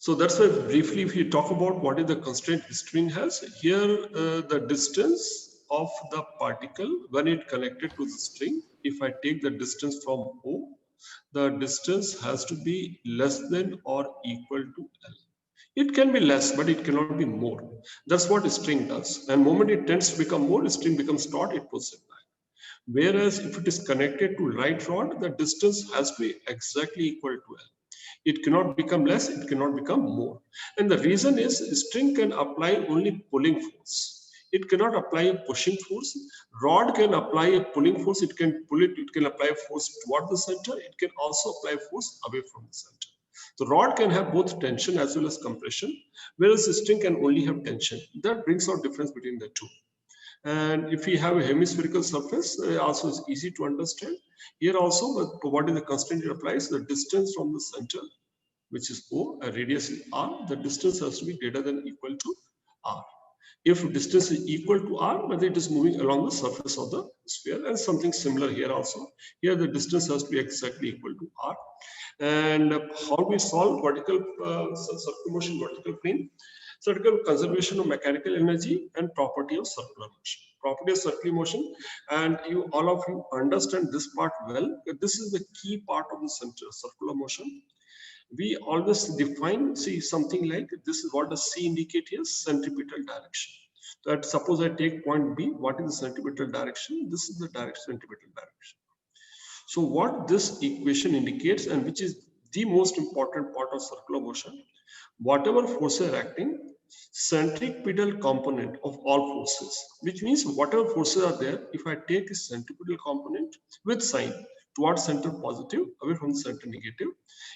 So that's why briefly, if you talk about what is the constraint string has, here the distance of the particle when it connected to the string, if I take the distance from O, the distance has to be less than or equal to L. It can be less, but it cannot be more. That's what a string does. And moment it tends to become more, string becomes taut, it pulls it back. Whereas if it is connected to right rod, the distance has to be exactly equal to L. It cannot become less, it cannot become more. And the reason is string can apply only pulling force. It cannot apply a pushing force. Rod can apply a pulling force, it can pull it, it can apply force toward the center, it can also apply force away from the center. The rod can have both tension as well as compression, whereas the string can only have tension. That brings out difference between the two. And if we have a hemispherical surface, also is easy to understand. Here also, what is the constraint it applies? The distance from the center, which is O, a radius is R, the distance has to be greater than or equal to R. If distance is equal to R, whether it is moving along the surface of the sphere, and something similar here also. Here the distance has to be exactly equal to R. And how we solve vertical circular motion, vertical plane? Circular conservation of mechanical energy and property of circular motion. Property of circular motion, and you all of you understand this part well. This is the key part of the circular motion. We always define, see something like this is what the C indicate here, centripetal direction. That suppose I take point B, what is the centripetal direction? This is the direction, centripetal direction. So what this equation indicates, and which is the most important part of circular motion, whatever forces are acting, centripetal component of all forces, which means whatever forces are there, if I take a centripetal component with sign towards center positive, away from the center negative,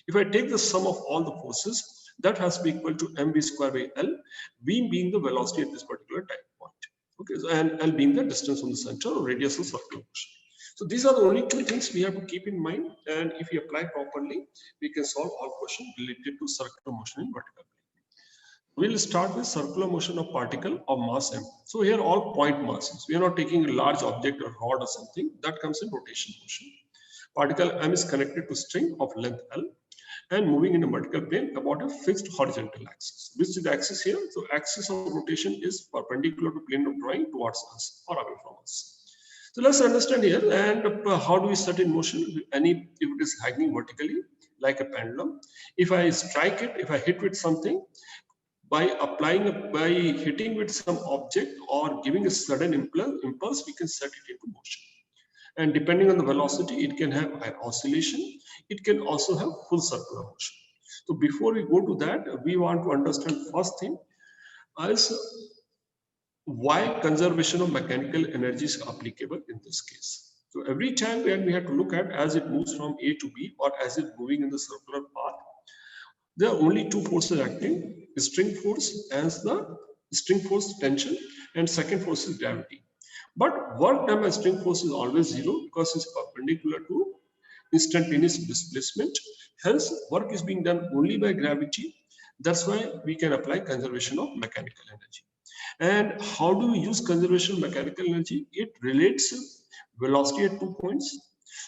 if I take the sum of all the forces, that has to be equal to mv square by L, v being the velocity at this particular time point. Okay, so, and L being the distance from the center or radius of circular motion. So these are the only two things we have to keep in mind, and if we apply properly, we can solve all questions related to circular motion in vertical plane. We'll start with circular motion of particle of mass m. So here all point masses. We are not taking a large object or rod or something. That comes in rotation motion. Particle m is connected to string of length L and moving in a vertical plane about a fixed horizontal axis. Which is the axis here? So axis of rotation is perpendicular to plane of drawing towards us or away from us. So let's understand here, and how do we set in motion if it is hanging vertically like a pendulum. If I strike it, if I hit with something, by hitting with some object or giving a sudden impulse, we can set it into motion. And depending on the velocity, it can have an oscillation. It can also have full circular motion. So before we go to that, we want to understand first thing as why conservation of mechanical energy is applicable in this case. So every time when we have to look at as it moves from A to B or as it moving in the circular path, there are only two forces acting: string force as the string force tension, and second force is gravity. But work done by string force is always zero because it's perpendicular to instantaneous displacement. Hence, work is being done only by gravity. That's why we can apply conservation of mechanical energy. And how do we use conservation of mechanical energy? It relates velocity at 2 points.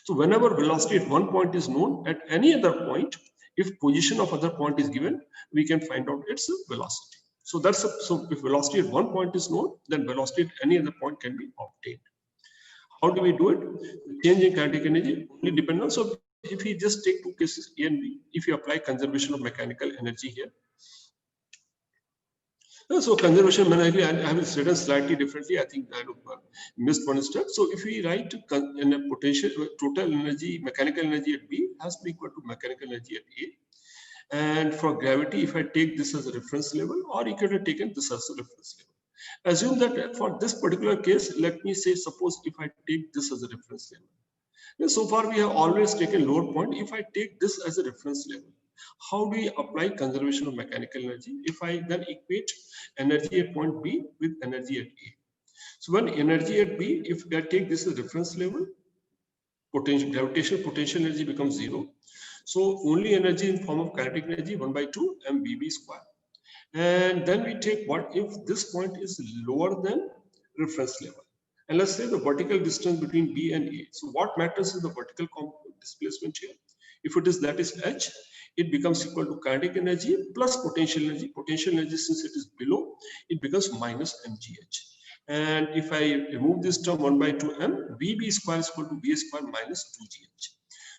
So whenever velocity at one point is known, at any other point, if position of other point is given, we can find out its velocity. So so if velocity at one point is known, then velocity at any other point can be obtained. How do we do it? Change in kinetic energy only depends on. So if we just take two cases A and B, if you apply conservation of mechanical energy here. So conservation, I have written slightly differently. I think I missed one step. So if we write in a potential total energy, mechanical energy at B has to be equal to mechanical energy at A. And for gravity, if I take this as a reference level, or you could have taken this as a reference level. Assume that for this particular case, let me say, suppose if I take this as a reference level. Now, so far, we have always taken lower point. If I take this as a reference level, how do we apply conservation of mechanical energy? If I then equate energy at point B with energy at A. So when energy at B, if I take this as reference level, gravitational potential energy becomes zero. So only energy in form of kinetic energy 1/2 mvb square. And then we take what if this point is lower than reference level. And let's say the vertical distance between B and A. So what matters is the vertical displacement here. If it is that is h, it becomes equal to kinetic energy plus potential energy. Potential energy, since it is below, it becomes minus mgh. And if I remove this term 1 by 2m, vb square is equal to v square minus 2gh.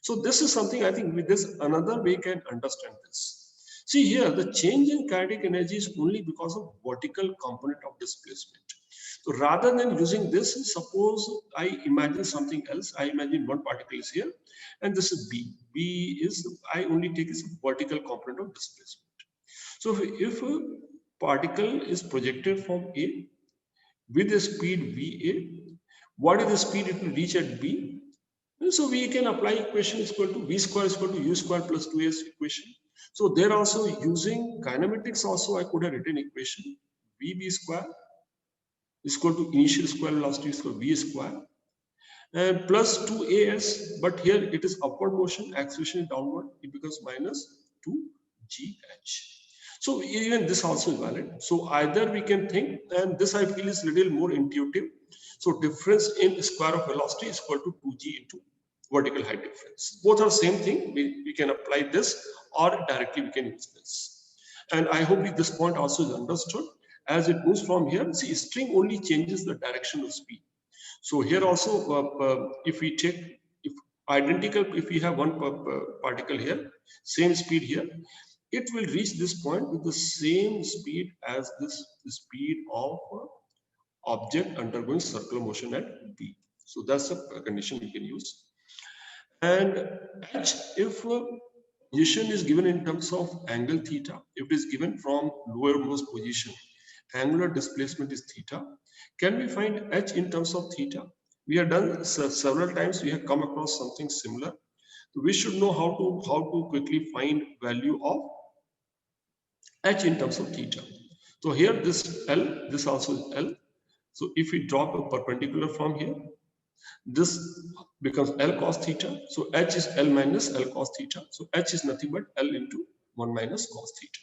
So this is something I think with this another way can understand this. See here, the change in kinetic energy is only because of vertical component of displacement. So rather than using this, suppose I imagine something else. I imagine one particle is here, and this is B. B is, I only take as a vertical component of displacement. So if a particle is projected from A with a speed VA, what is the speed it will reach at B? So we can apply equation is equal to V square is equal to U square plus 2S equation. So there also using kinematics also I could have written equation VB square is equal to initial square velocity is equal to V square and plus 2as, but here it is upward motion, acceleration is downward, it becomes minus 2gh. So even this also is valid. So either we can think, and this I feel is little more intuitive. So difference in square of velocity is equal to 2g into vertical height difference. Both are same thing. We can apply this or directly we can use this. And I hope this point also is understood. As it moves from here, see, string only changes the direction of speed. So here also, if we take, if identical, if we have one particle here, same speed here, it will reach this point with the same speed as this speed of object undergoing circular motion at B. So that's a condition we can use. And H, if position is given in terms of angle theta, if it is given from lowermost position, angular displacement is theta. Can we find H in terms of theta? We have done several times, we have come across something similar. So we should know how to quickly find value of H in terms of theta. So here this L, this also is L. So if we drop a perpendicular from here, this becomes L cos theta. So H is L minus L cos theta. So H is nothing but L into 1 minus cos theta.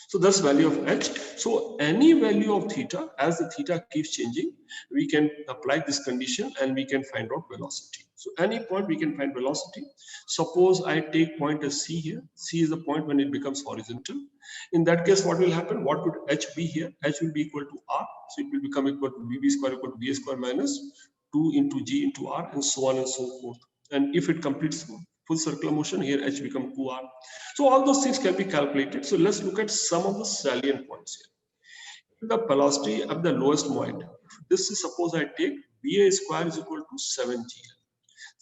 So that's value of H. So any value of theta, as the theta keeps changing, we can apply this condition and we can find out velocity. So any point we can find velocity. Suppose I take point as C here. C is the point when it becomes horizontal. In that case, what will happen? What would H be here? H will be equal to R. So it will become equal to VB square equal to V square minus 2 into G into R and so on and so forth. And if it completes full circular motion, here H become 2R. So all those things can be calculated. So let's look at some of the salient points here. The velocity of the lowest point. This is, suppose I take VA square is equal to 7GL.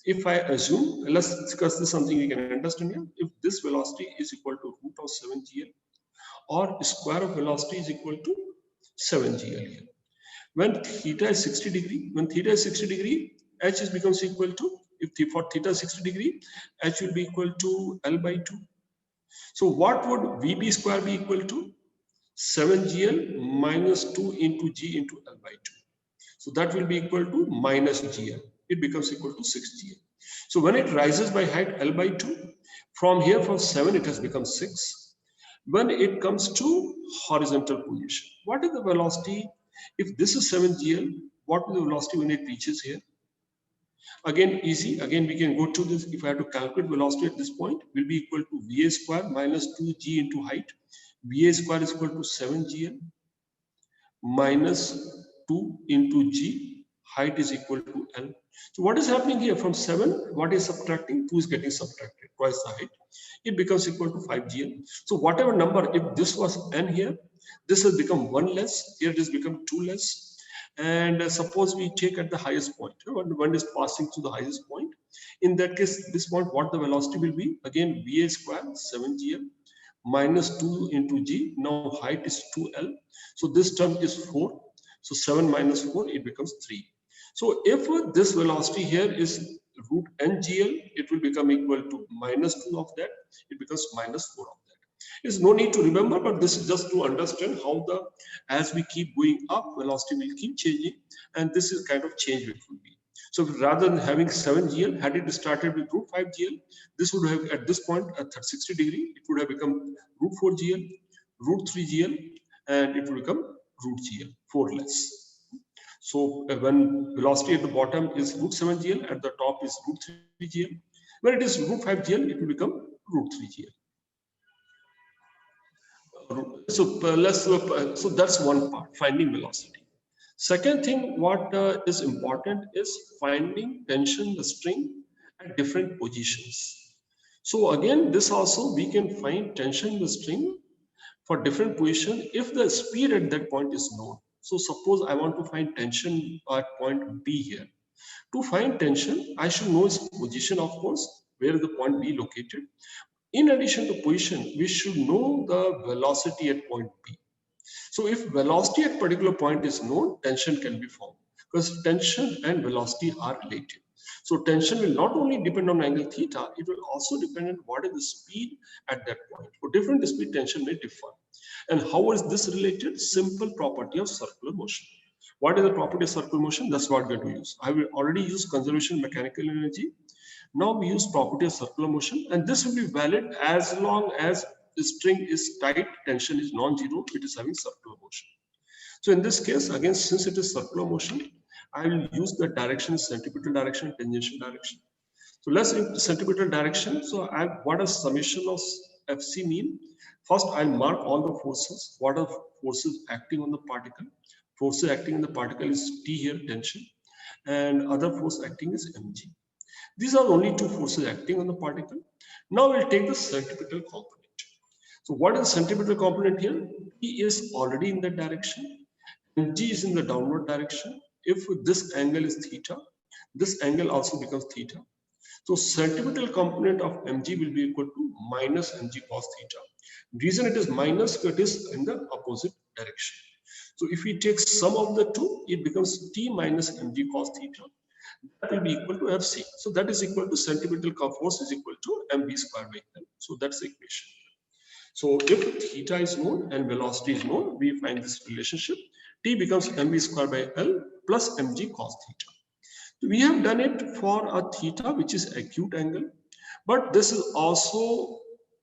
If I assume, let's discuss this something we can understand here. If this velocity is equal to root of 7GL or square of velocity is equal to 7GL here. When theta is 60 degree, when theta is 60 degree, H is becomes equal to, if for theta 60 degree, H will be equal to L by 2. So what would VB square be equal to? 7GL minus 2 into G into L by 2. So that will be equal to minus GL. It becomes equal to 6GL. So when it rises by height L by 2, from here from 7 it has become 6. When it comes to horizontal position, what is the velocity? If this is 7GL, what is the velocity when it reaches here? Again, easy. Again, we can go to this. If I have to calculate velocity at this point, will be equal to VA square minus 2G into height. VA square is equal to 7GL minus 2 into G. Height is equal to L. So what is happening here? From 7, what is subtracting? 2 is getting subtracted, twice the height. It becomes equal to 5GL. So whatever number, if this was N here, this has become 1 less. Here it has become 2 less. And suppose we take at the highest point, when one is passing to the highest point. In that case, this point, what the velocity will be? Again, VA square, 7GL minus 2 into G. Now height is 2L. So this term is 4. So 7 minus 4, it becomes 3. So if this velocity here is root NGL, it will become equal to minus 2 of that. It becomes minus 4 of that. There's no need to remember, but this is just to understand how as we keep going up, velocity will keep changing, and this is kind of change it will be. So rather than having 7GL, had it started with root 5GL, this would have at this point at 60 degree, it would have become root 4GL, root 3GL, and it will become root GL, 4 less. So when velocity at the bottom is root 7GL, at the top is root 3GL. When it is root 5GL, it will become root 3GL. So that's one part, finding velocity. Second thing, what is important is finding tension the string at different positions. So again, this also we can find tension in the string for different position if the speed at that point is known. So suppose I want to find tension at point B here. To find tension, I should know its position, of course, where the point B located. In addition to position, we should know the velocity at point B. So if velocity at particular point is known, tension can be found because tension and velocity are related. So tension will not only depend on angle theta, it will also depend on what is the speed at that point. For different speed, tension may differ. And how is this related? Simple property of circular motion. What is the property of circular motion? That's what we're going to use. I will already use conservation of mechanical energy. Now we use property of circular motion, and this will be valid as long as the string is tight, tension is non-zero, it is having circular motion. So in this case, again, since it is circular motion, I will use the direction centripetal direction, tangential direction. So let's in centripetal direction. So what does summation of FC mean? First, I'll mark all the forces. What are forces acting on the particle? Forces acting on the particle is T here, tension, and other force acting is mg. These are only two forces acting on the particle. Now we'll take the centripetal component. So what is the centripetal component here? P is already in that direction, and G is in the downward direction. If this angle is theta, this angle also becomes theta. So centripetal component of mg will be equal to minus mg cos theta. Reason it is minus, it is in the opposite direction. So if we take sum of the two, it becomes T minus mg cos theta. That will be equal to Fc. So that is equal to centripetal force is equal to mv square by L. So that's the equation. So if theta is known and velocity is known, we find this relationship. T becomes mv square by L plus mg cos theta. We have done it for a theta, which is acute angle, but this is also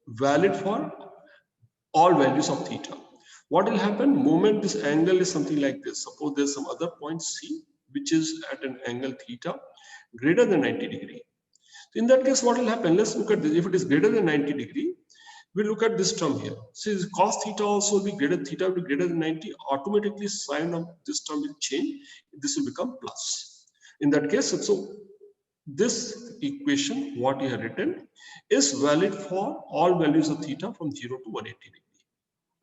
valid for all values of theta. What will happen? Moment this angle is something like this. Suppose there's some other point C, which is at an angle theta greater than 90 degree. In that case, what will happen? Let's look at this. If it is greater than 90 degree, we look at this term here. Since cos theta also will be greater, theta will be greater than 90, automatically sign of this term will change. This will become plus. In that case, so this equation, what you have written, is valid for all values of theta from 0 to 180 degree.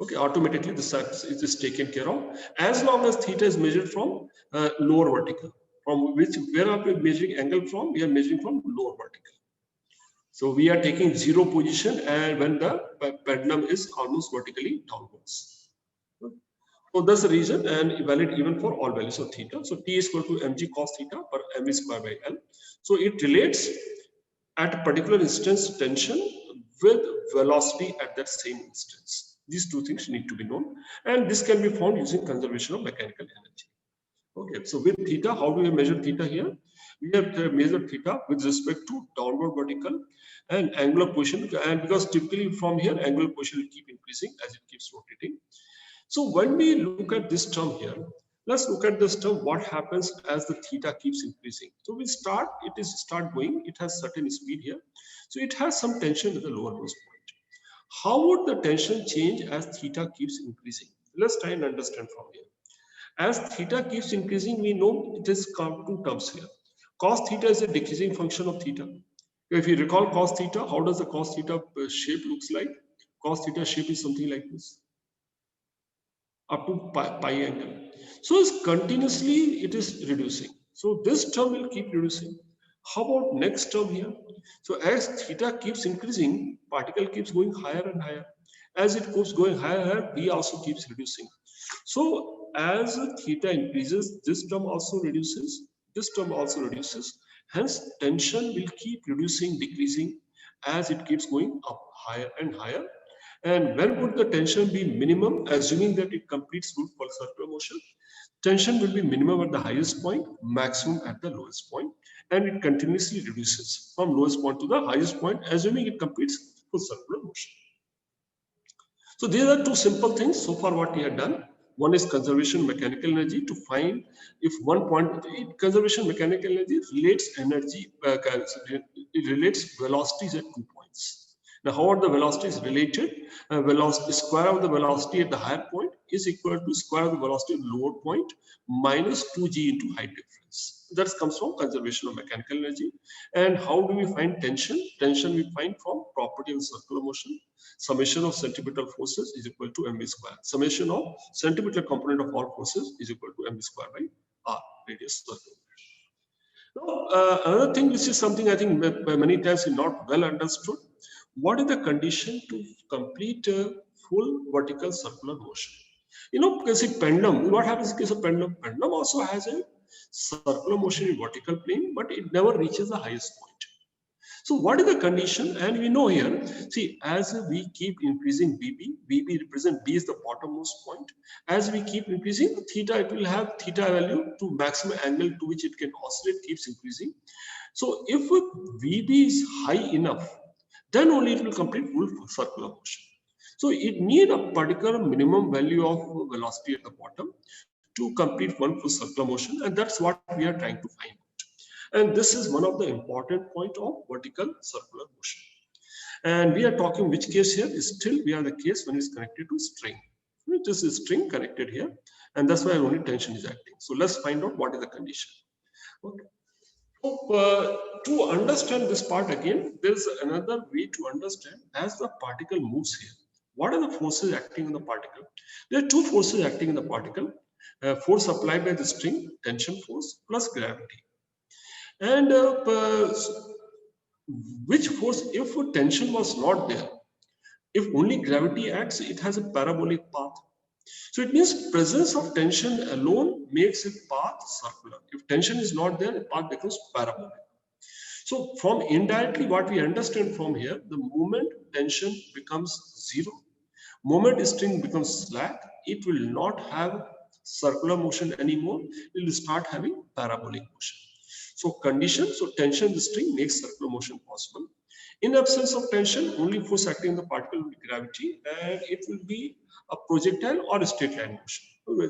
Okay, automatically this is taken care of as long as theta is measured from lower vertical. From where are we measuring angle from? We are measuring from lower vertical. So we are taking zero position and when the pendulum is almost vertically downwards. So that's the reason and valid even for all values of theta. So T is equal to mg cos theta per mv square by L. So it relates at a particular instance tension with velocity at that same instance. These two things need to be known, and this can be found using conservation of mechanical energy. Okay, so with theta, how do we measure theta here? We have measured theta with respect to downward vertical and angular position, and because typically from here angular position will keep increasing as it keeps rotating. So when we look at this term here, let's look at this term, what happens as the theta keeps increasing. So we start going, it has certain speed here. So it has some tension at the lowermost point. How would the tension change as theta keeps increasing? Let's try and understand from here. As theta keeps increasing, we know it is two terms here. Cos theta is a decreasing function of theta. If you recall cos theta, how does the cos theta shape looks like? Cos theta shape is something like this, up to pi angle. So it's continuously it is reducing. So this term will keep reducing. How about next term here? So as theta keeps increasing, particle keeps going higher and higher. As it keeps going higher, V also keeps reducing. So as theta increases, this term also reduces, this term also reduces. Hence, tension will keep reducing, decreasing as it keeps going up higher and higher. And when would the tension be minimum, assuming that it completes full circular motion? Tension will be minimum at the highest point, maximum at the lowest point, and it continuously reduces from lowest point to the highest point, assuming it completes full circular motion. So these are two simple things so far what we have done. One is conservation mechanical energy to find if one point, conservation mechanical energy relates energy, it relates velocities at 2 points. Now, how are the velocities related? Velocity square of the velocity at the higher point is equal to square of the velocity at lower point minus 2g into height difference. That comes from conservation of mechanical energy. And how do we find tension? Tension we find from property of circular motion. Summation of centripetal forces is equal to mv square. Summation of centripetal component of all forces is equal to mv square by r, radius circle. Now, another thing, which is something I think many times is not well understood. What is the condition to complete a full vertical circular motion? You know, because a pendulum, what happens in case of pendulum? Pendulum also has a circular motion in vertical plane, but it never reaches the highest point. So what is the condition? And we know here, see, as we keep increasing BB represent B is the bottommost point. As we keep increasing theta, it will have theta value to maximum angle to which it can oscillate keeps increasing. So if VB is high enough, then only it will complete full circular motion. So it needs a particular minimum value of velocity at the bottom to complete one full circular motion, and that's what we are trying to find. And this is one of the important point of vertical circular motion. And we are talking which case here is still we are the case when it's connected to string. This is string connected here, and that's why only tension is acting. So let's find out what is the condition. Okay. So, to understand this part again, there is another way to understand as the particle moves here. What are the forces acting on the particle? There are two forces acting in the particle. Force applied by the string, tension force, plus gravity. And which force, if tension was not there, if only gravity acts, it has a parabolic path. So it means presence of tension alone makes a path circular. If tension is not there, the path becomes parabolic. So from indirectly what we understand from here, the moment tension becomes zero, moment string becomes slack, it will not have circular motion anymore, it will start having parabolic motion. So condition, so tension in the string makes circular motion possible. In absence of tension, only force acting on the particle will be gravity, and it will be a projectile or a straight line motion.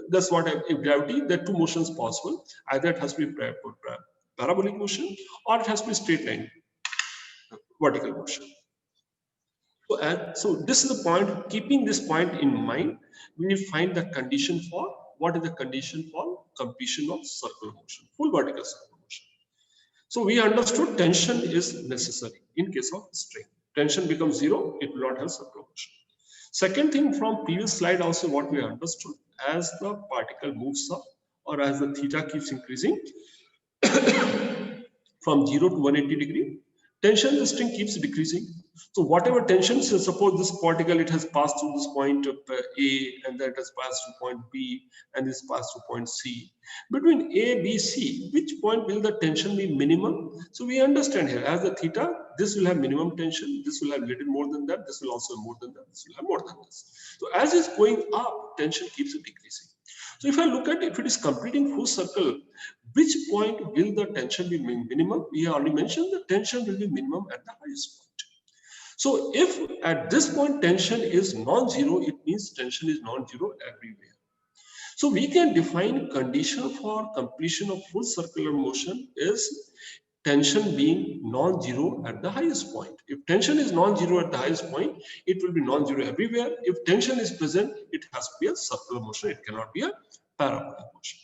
That's what if gravity, there are two motions possible. Either it has to be parabolic motion or it has to be straight line vertical motion. So this is the point. Keeping this point in mind, we will find the condition for what is the condition for completion of circular motion, full vertical circular motion. So we understood tension is necessary in case of string. Tension becomes zero, it will not have circular motion. Second thing from previous slide also what we understood, as the particle moves up or as the theta keeps increasing from 0 to 180 degree, tension in the string keeps decreasing. So whatever tension, so suppose this particle, it has passed through this point of A, and then it has passed to point B, and this passed to point C. Between A, B, C, which point will the tension be minimum? So we understand here, as the theta, this will have minimum tension, this will have little more than that, this will also have more than that, this will have more than this. So as it's going up, tension keeps decreasing. So if I look at if it is completing full circle, which point will the tension be minimum? We already mentioned the tension will be minimum at the highest point. So if at this point tension is non-zero, it means tension is non-zero everywhere. So we can define condition for completion of full circular motion is tension being non-zero at the highest point. If tension is non-zero at the highest point, it will be non-zero everywhere. If tension is present, it has to be a circular motion. It cannot be a parabolic motion.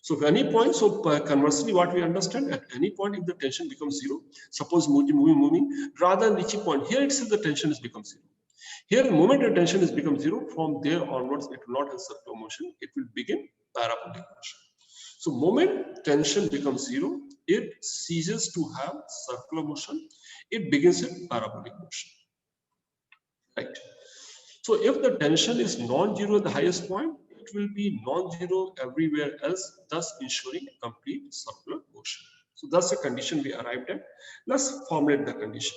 So at any point, so conversely, what we understand, at any point, if the tension becomes zero, suppose moving, rather than reaching point, here itself the tension has become zero. Here, the moment the tension has become zero, from there onwards, it will not have circular motion, it will begin parabolic motion. So moment tension becomes zero, it ceases to have circular motion, it begins in parabolic motion. Right. So if the tension is non-zero at the highest point, it will be non-zero everywhere else, thus ensuring complete circular motion. So that's the condition we arrived at. Let's formulate the condition.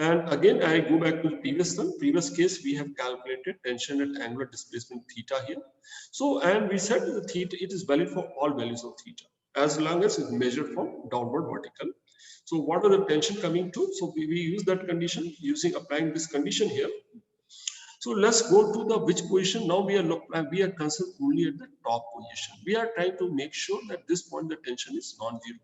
And again, I go back to the previous one. Previous case, we have calculated tension at angular displacement theta here. So, and we said the theta, it is valid for all values of theta, as long as it's measured from downward vertical. So what are the tension coming to? So we use that condition using applying this condition here. So let's go to the which position. Now we are concerned only at the top position. We are trying to make sure that this point the tension is non-zero.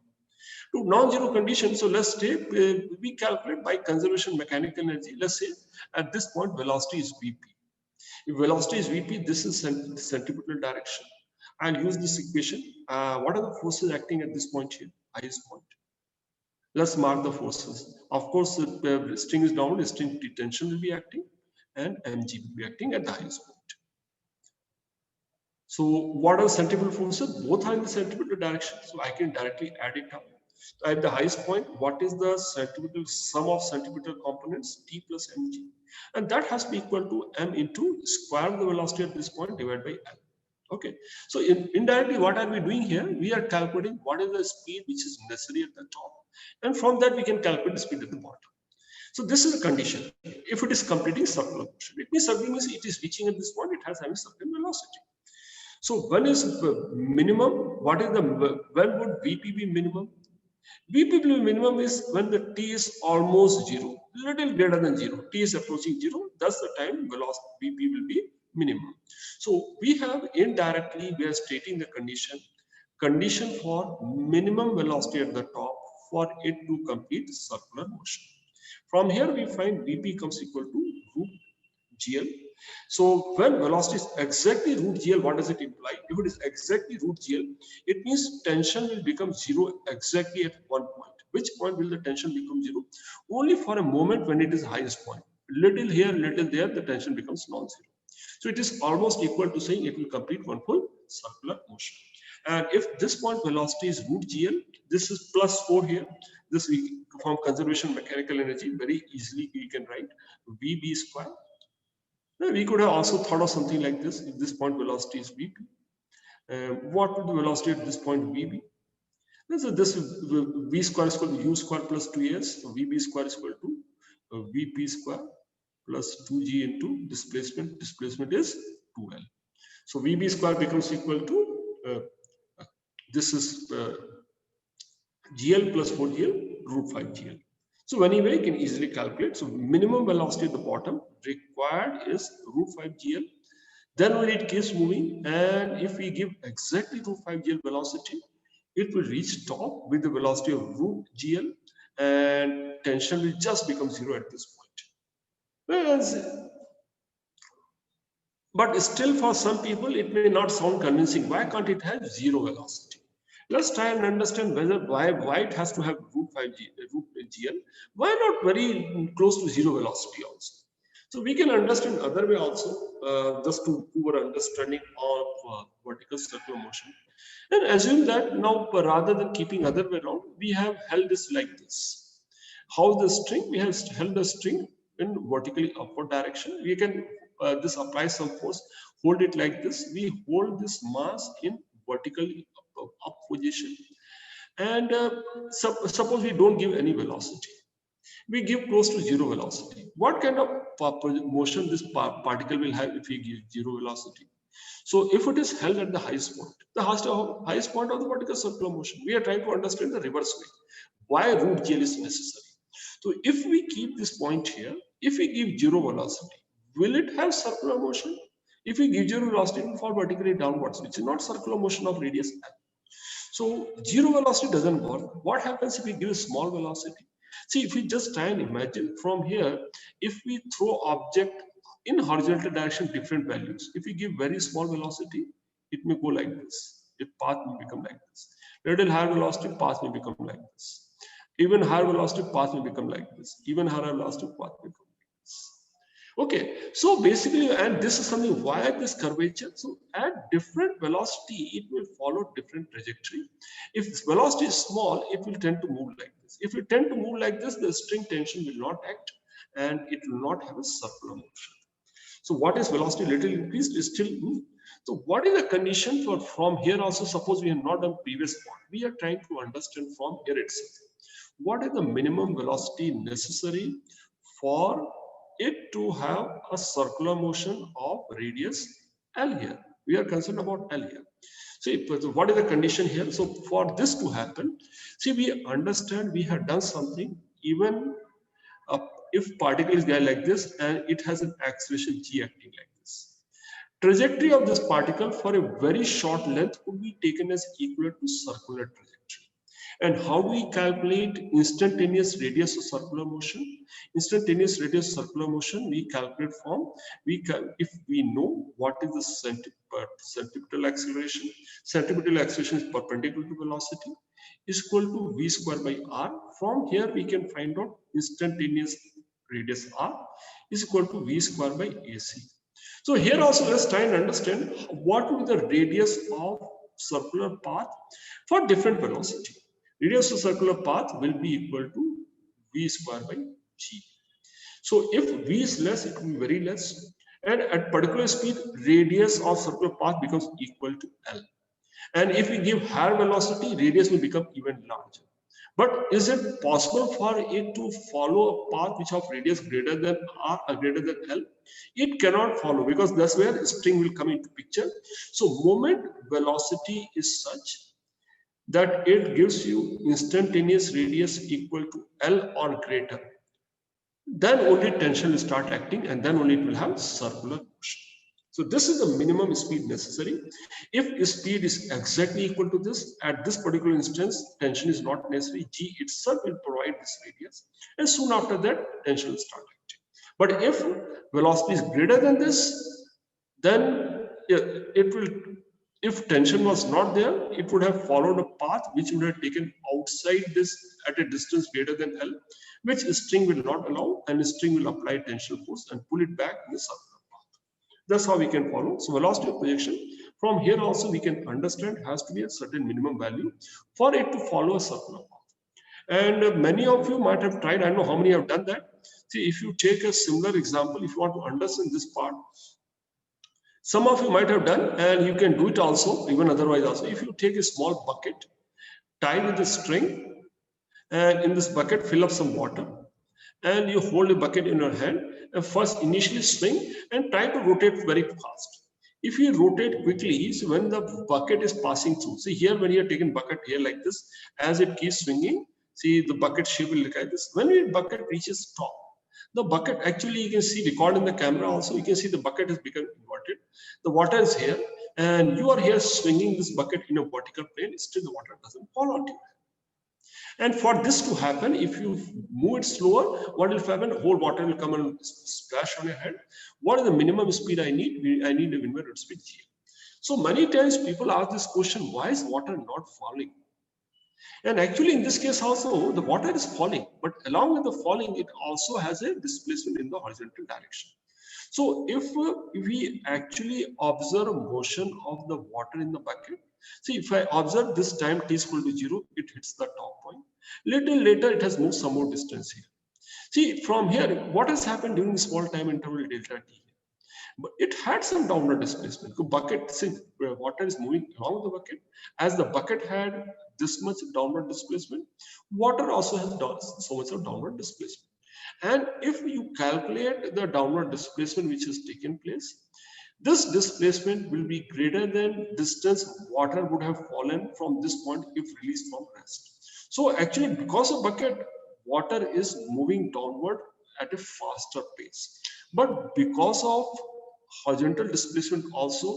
To non-zero condition, so let's take, we calculate by conservation mechanical energy. Let's say at this point velocity is Vp. If velocity is Vp, this is centripetal direction. I'll use this equation. What are the forces acting at this point here? Highest point. Let's mark the forces. Of course, if the string is down, the string tension will be acting, and mg will be acting at the highest point. So what are centripetal forces? Both are in the centripetal direction, so I can directly add it up. At the highest point, what is the centripetal sum of centripetal components? T plus mg, and that has to be equal to m into square of the velocity at this point divided by l. Okay, so indirectly, what are we doing here? We are calculating what is the speed which is necessary at the top, and from that we can calculate the speed at the bottom. So this is a condition. If it is completing circular motion, it means something means it is reaching at this point, it has having certain velocity. So when is minimum? What is the, when would Vp be minimum? Vp minimum is when the t is almost zero, little greater than zero. T is approaching zero. That's the time velocity Vp will be minimum. So we have indirectly, we are stating the condition for minimum velocity at the top for it to complete circular motion. From here we find Vp comes equal to root GL. So when velocity is exactly root GL, what does it imply? If it is exactly root GL, it means tension will become zero exactly at one point. Which point will the tension become zero? Only for a moment when it is highest point. Little here, little there, the tension becomes non-zero. So it is almost equal to saying it will complete one full circular motion. And if this point velocity is root GL, this is plus 4 here. This we from conservation mechanical energy very easily we can write VB square. We could have also thought of something like this. If this point velocity is Vp, what would the velocity at this point Vb? So this V square is equal to U square plus 2s. So Vb square is equal to Vp square plus 2g into displacement. Displacement is 2l. So Vb square becomes equal to this is GL plus 4GL root 5GL. So anyway, you can easily calculate. So minimum velocity at the bottom required is root 5GL. Then when it keeps moving, and if we give exactly root 5GL velocity, it will reach top with the velocity of root GL, and tension will just become zero at this point. But still for some people, it may not sound convincing. Why can't it have zero velocity? Let's try and understand why it has to have root 5G, root GL. Why not very close to zero velocity also? So we can understand other way also, just to poor understanding of vertical circular motion. And assume that now rather than keeping other way around, we have held this like this. How the string? We have held the string in vertically upward direction. We can this applies some force, hold it like this. We hold this mass in vertically up position, and suppose we don't give any velocity, we give close to zero velocity. What kind of motion this particle will have if we give zero velocity? So if it is held at the highest point, the highest point of the vertical circular motion, we are trying to understand the reverse way. Why root GL is necessary? So if we keep this point here, if we give zero velocity, will it have circular motion? If we give zero velocity, it will fall vertically downwards, which is not circular motion of radius L. So zero velocity doesn't work. What happens if we give a small velocity? See, if we just try and imagine from here, if we throw object in horizontal direction different values, if we give very small velocity, it may go like this. The path may become like this. Little higher velocity, path may become like this. Even higher velocity, path may become like this. Even higher velocity, path may become like this. Okay, so basically, and this is something why this curvature. So at different velocity, it will follow different trajectory. If velocity is small, it will tend to move like this. If it tend to move like this, the string tension will not act, and it will not have a circular motion. So what is velocity little increased is still move. So what is the condition for from here also? Suppose we have not done previous part. We are trying to understand from here itself. What is the minimum velocity necessary for it to have a circular motion of radius L here? We are concerned about L here. See, what is the condition here? So for this to happen, see, we understand we have done something even if particle is there like this and it has an acceleration g acting like this. Trajectory of this particle for a very short length would be taken as equal to circular trajectory. And how do we calculate instantaneous radius of circular motion? Instantaneous radius of circular motion we calculate from, if we know what is the centripetal acceleration. Centripetal acceleration is perpendicular to velocity, is equal to v square by r. From here we can find out instantaneous radius r is equal to v square by ac. So here also let's try and understand what will be the radius of circular path for different velocity. Radius of circular path will be equal to v square by g. So if v is less, it will be very less. And at particular speed, radius of circular path becomes equal to L. And if we give higher velocity, radius will become even larger. But is it possible for it to follow a path which of radius greater than r or greater than L? It cannot follow, because that's where string will come into picture. So moment velocity is such that it gives you instantaneous radius equal to L or greater. Then only tension will start acting, and then only it will have circular motion. So this is the minimum speed necessary. If speed is exactly equal to this, at this particular instance, tension is not necessary. G itself will provide this radius, and soon after that, tension will start acting. But if velocity is greater than this, then it will, if tension was not there, it would have followed a path which would have taken outside this at a distance greater than L, which string will not allow, and string will apply tension force and pull it back in the circular path. That's how we can follow. So velocity of projection, from here also we can understand has to be a certain minimum value for it to follow a circular path. And many of you might have tried, I don't know how many have done that. See, if you take a similar example, if you want to understand this part, some of you might have done, and you can do it also, even otherwise also. If you take a small bucket, tie with a string, and in this bucket fill up some water, and you hold a bucket in your hand, and first initially swing and try to rotate very fast. If you rotate quickly, so when the bucket is passing through, see here when you are taking bucket here like this, as it keeps swinging, see the bucket shape will look like this. When the bucket reaches top, the bucket, actually you can see record in the camera also, you can see the bucket has become inverted. The water is here, and you are here swinging this bucket in a vertical plane, still the water doesn't fall onto you. And for this to happen, if you move it slower, what will happen? Whole water will come and splash on your head. What is the minimum speed I need? I need an inverted speed G. So many times people ask this question, why is water not falling? And actually in this case also, the water is falling, but along with the falling, it also has a displacement in the horizontal direction. So if we actually observe motion of the water in the bucket, see, if I observe this time t is equal to 0, it hits the top point. Little later, it has moved some more distance here. See, from here, what has happened during small time interval delta t? But it had some downward displacement. The bucket, since water is moving along the bucket, as the bucket had this much downward displacement, water also has so much of downward displacement. And if you calculate the downward displacement which has taken place, this displacement will be greater than distance water would have fallen from this point if released from rest. So actually, because of bucket, water is moving downward at a faster pace. But because of horizontal displacement also,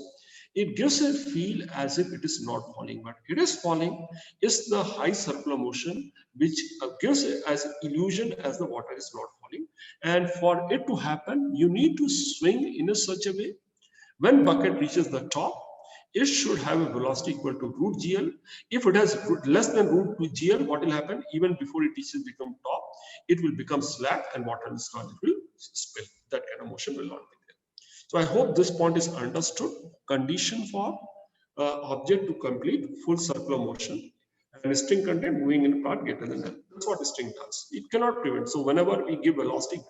it gives a feel as if it is not falling, but it is falling. Is the high circular motion which gives as illusion as the water is not falling. And for it to happen, you need to swing in a such a way when bucket reaches the top, it should have a velocity equal to root GL. If it has less than root GL, what will happen? Even before it reaches become top, it will become slack and water will start, it will spill. That kind of motion will not be there. So I hope this point is understood. Condition for object to complete full circular motion and string content moving in a path greater than L. That's what string does. It cannot prevent. So whenever we give velocity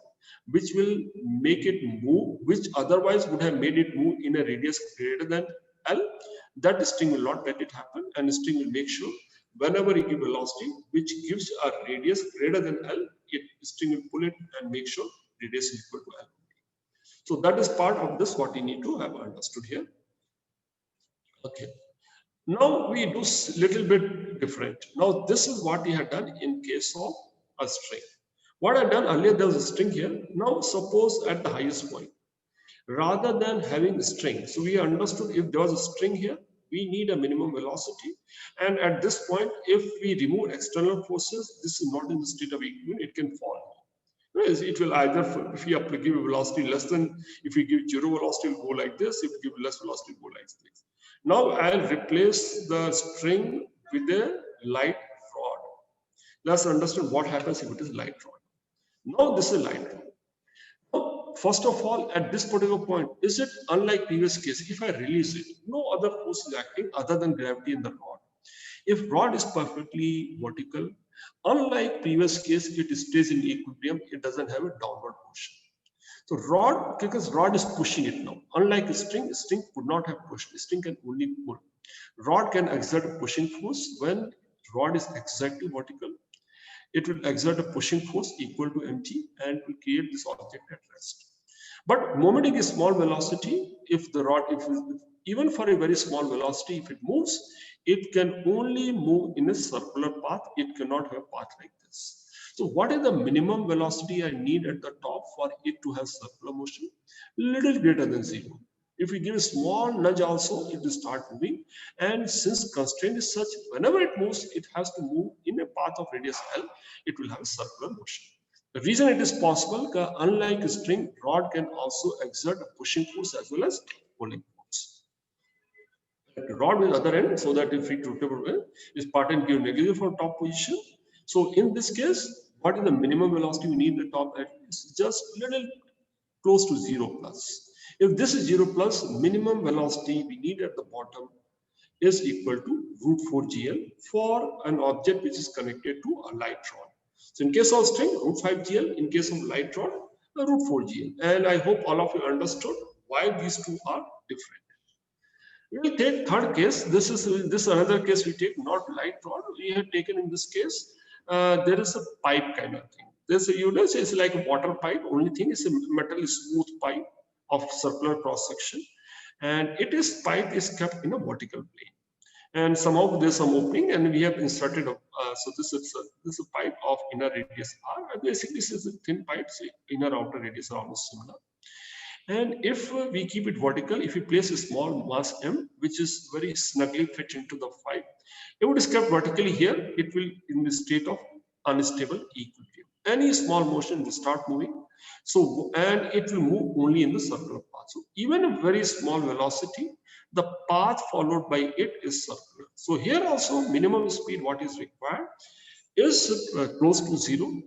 which will make it move, which otherwise would have made it move in a radius greater than L, that string will not let it happen, and string will make sure whenever you give velocity which gives a radius greater than L, string will pull it and make sure radius is equal to L. So that is part of this what you need to have understood here. Okay. Now we do little bit different. Now this is what we have done in case of a string. What I've done earlier, there was a string here. Now suppose at the highest point, rather than having a string, so we understood if there was a string here, We need a minimum velocity. And at this point, if we remove external forces, this is not in the state of equilibrium, it can fall. Yes, it will either, if you give a velocity less than, if you give zero velocity, it will go like this. If you give less velocity, it will go like this. Now I'll replace the string with a light rod. Let's understand what happens if it is light rod. Now this is light rod. Now, first of all, at this particular point, is it unlike previous case? If I release it, no other force is acting other than gravity in the rod. If rod is perfectly vertical, unlike previous case, it stays in equilibrium, it doesn't have a downward motion. So rod, because rod is pushing it now. Unlike a string could not have pushed. A string can only pull. Rod can exert a pushing force when rod is exactly vertical. It will exert a pushing force equal to mg and will create this object at rest. But momenting a small velocity, if the rod, even for a very small velocity, if it moves, it can only move in a circular path. It cannot have a path like this. So what is the minimum velocity I need at the top for it to have circular motion? Little greater than zero. If we give a small nudge also, it will start moving. And since constraint is such, whenever it moves, it has to move in a path of radius L, it will have a circular motion. The reason it is possible, unlike a string, rod can also exert a pushing force as well as pulling force. The rod will other end, so that if it rotatable is part and give negligible from top position. So in this case, what is the minimum velocity we need at the top? It's just little close to 0 plus. If this is 0 plus, minimum velocity we need at the bottom is equal to root 4 GL for an object which is connected to a light rod. So in case of string, root 5 GL, in case of light rod, root 4 GL. And I hope all of you understood why these two are different. We take third case. This is another case we take, not light rod. We have taken in this case, there is a pipe kind of thing. This unit is like a water pipe. Only thing is a metal smooth pipe of circular cross section, and pipe is kept in a vertical plane. And somehow there's some opening, and we have inserted so this is a pipe of inner radius r. And basically, this is a thin pipe, so inner outer radius are almost similar. And if we keep it vertical, if we place a small mass m, which is very snugly fit into the pipe, if it is kept vertically here, it will in the state of unstable equilibrium. Any small motion will start moving. So, and it will move only in the circular path. So even a very small velocity, the path followed by it is circular. So here also minimum speed, what is required is close to 0.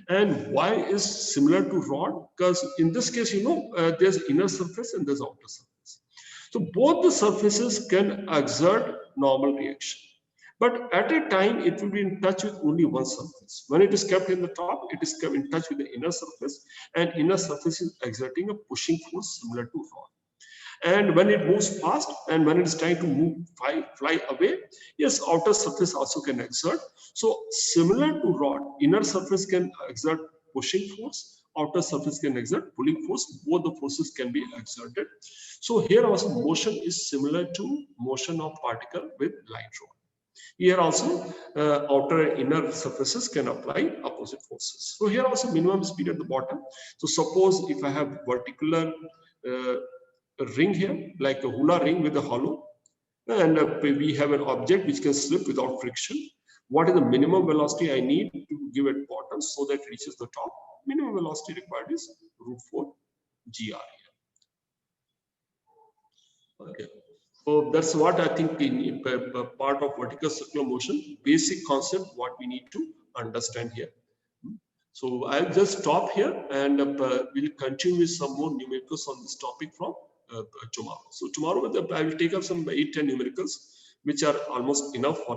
And why is similar to rod? Because in this case, there's inner surface and there's outer surface. So both the surfaces can exert normal reaction. But at a time, it will be in touch with only one surface. When it is kept in the top, it is kept in touch with the inner surface, and inner surface is exerting a pushing force similar to rod. And when it moves fast and when it is trying to fly away, yes, outer surface also can exert. So similar to rod, inner surface can exert pushing force, outer surface can exert pulling force. Both the forces can be exerted. So here also motion is similar to motion of particle with light rod. Here also outer and inner surfaces can apply opposite forces. So here also minimum speed at the bottom. So suppose if I have vertical ring here, like a hula ring with a hollow, and we have an object which can slip without friction. What is the minimum velocity I need to give at bottom so that it reaches the top? Minimum velocity required is root 4 GR here. Okay. So that's what I think in part of vertical circular motion, basic concept what we need to understand here. So I'll just stop here, and we'll continue with some more numericals on this topic from tomorrow. So tomorrow I will take up some 8-10 numericals, which are almost enough for